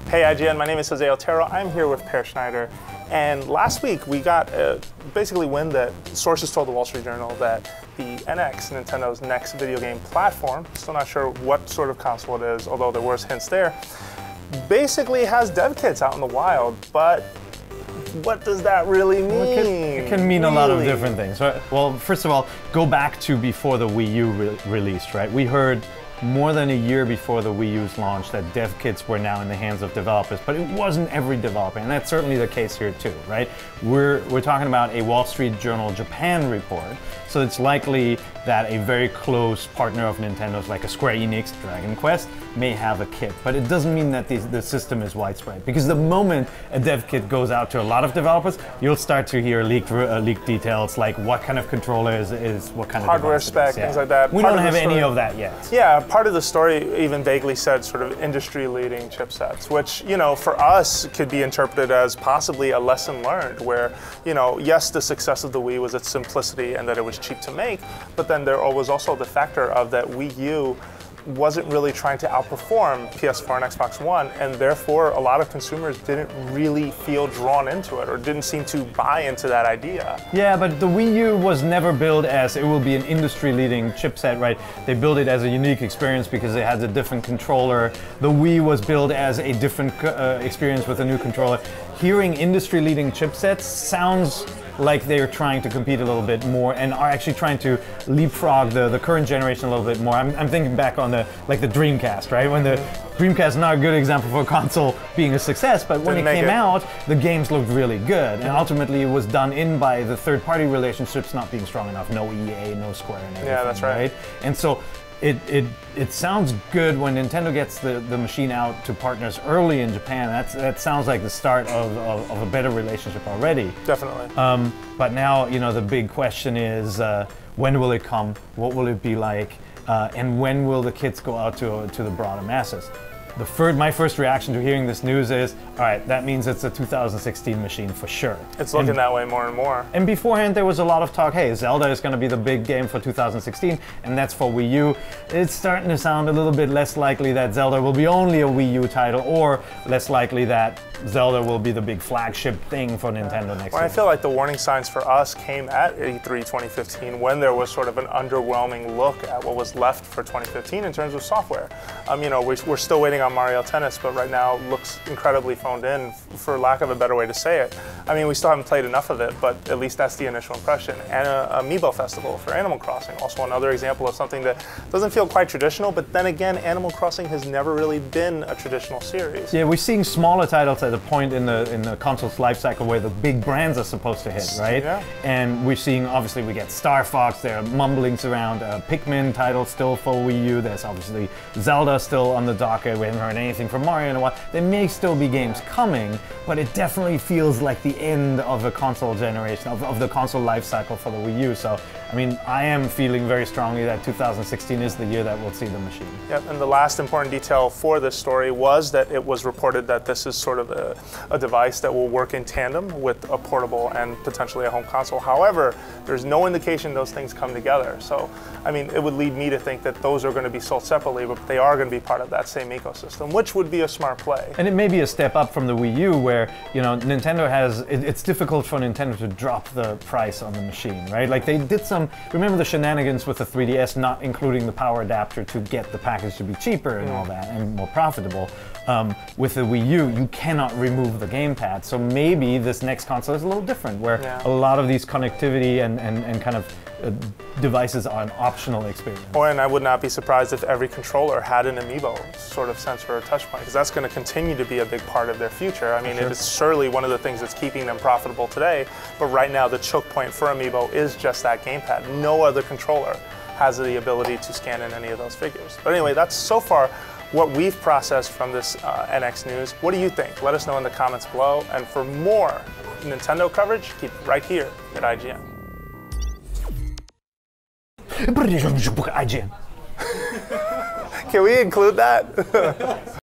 Hey IGN, my name is Jose Otero. I'm here with Per Schneider. And last week we got basically wind that sources told the Wall Street Journal that the NX, Nintendo's next video game platform, still not sure what sort of console it is, although there was hints there, basically has dev kits out in the wild. But what does that really mean? It can mean a lot of different things. Right? Well, first of all, go back to before the Wii U released, right? We heard more than a year before the Wii U's launch that dev kits were now in the hands of developers, but it wasn't every developer, and that's certainly the case here too, right? We're talking about a Wall Street Journal Japan report, so it's likely that a very close partner of Nintendo's, like a Square Enix, Dragon Quest, may have a kit, but it doesn't mean that the system is widespread, because the moment a dev kit goes out to a lot of developers, you'll start to hear leaked details, like what kind of controller is what kind of hardware spec, things like that. We don't have any of that yet. Yeah, part of the story even vaguely said sort of industry-leading chipsets, which, you know, for us could be interpreted as possibly a lesson learned where, you know, yes, the success of the Wii was its simplicity and that it was cheap to make, but then there was also the factor of that Wii U wasn't really trying to outperform PS4 and Xbox One, and therefore a lot of consumers didn't really feel drawn into it or didn't seem to buy into that idea. Yeah, but the Wii U was never built as it will be an industry-leading chipset, right? They built it as a unique experience because it has a different controller. The Wii was built as a different experience with a new controller. Hearing industry-leading chipsets sounds like they're trying to compete a little bit more and are actually trying to leapfrog the current generation a little bit more. I'm thinking back on the Dreamcast, right? When the Dreamcast is not a good example for a console being a success, but when it came out, the games looked really good. And ultimately it was done in by the third-party relationships not being strong enough. No EA, no Square and everything, yeah, that's right. And so it sounds good when Nintendo gets the machine out to partners early in Japan. That sounds like the start of a better relationship already. Definitely. But now, you know, the big question is when will it come? What will it be like? And when will the kits go out to the broader masses? My first reaction to hearing this news is, all right, that means it's a 2016 machine for sure. It's looking that way more and more. And beforehand there was a lot of talk, hey, Zelda is going to be the big game for 2016, and that's for Wii U. It's starting to sound a little bit less likely that Zelda will be only a Wii U title, or less likely that Zelda will be the big flagship thing for Nintendo next year. I feel like the warning signs for us came at E3 2015 when there was sort of an underwhelming look at what was left for 2015 in terms of software. You know, we're still waiting on Mario Tennis, but right now looks incredibly phoned in, for lack of a better way to say it. I mean, we still haven't played enough of it, but at least that's the initial impression. And Amiibo Festival for Animal Crossing, also another example of something that doesn't feel quite traditional, but then again, Animal Crossing has never really been a traditional series. Yeah, we're seeing smaller titles at a point in the console's life cycle where the big brands are supposed to hit, right? Yeah. And we're seeing, obviously, we get Star Fox, there are mumblings around Pikmin title still for Wii U, there's obviously Zelda still on the docket, we haven't heard anything from Mario in a while. There may still be games coming, but it definitely feels like the end of a console generation, of the console life cycle for the Wii U. So, I mean, I am feeling very strongly that 2016 is the year that we'll see the machine. Yep, and the last important detail for this story was that it was reported that this is sort of a device that will work in tandem with a portable and potentially a home console. However, there's no indication those things come together. So, I mean, it would lead me to think that those are going to be sold separately, but they are going to be part of that same ecosystem, which would be a smart play. And it may be a step up from the Wii U where, you know, Nintendo has, it's difficult for Nintendo to drop the price on the machine, right? Like they did remember the shenanigans with the 3DS not including the power adapter to get the package to be cheaper and all that, and more profitable. With the Wii U, you cannot remove the gamepad. So maybe this next console is a little different, where a lot of these connectivity and kind of devices are an optional experience. And I would not be surprised if every controller had an Amiibo sort of sensor or touch point, because that's going to continue to be a big part of their future. I mean, it is surely one of the things that's keeping them profitable today, but right now the choke point for Amiibo is just that gamepad. No other controller has the ability to scan in any of those figures. But anyway, that's so far what we've processed from this NX news. What do you think? Let us know in the comments below. And for more Nintendo coverage, keep it right here at IGN. IGN. Can we include that?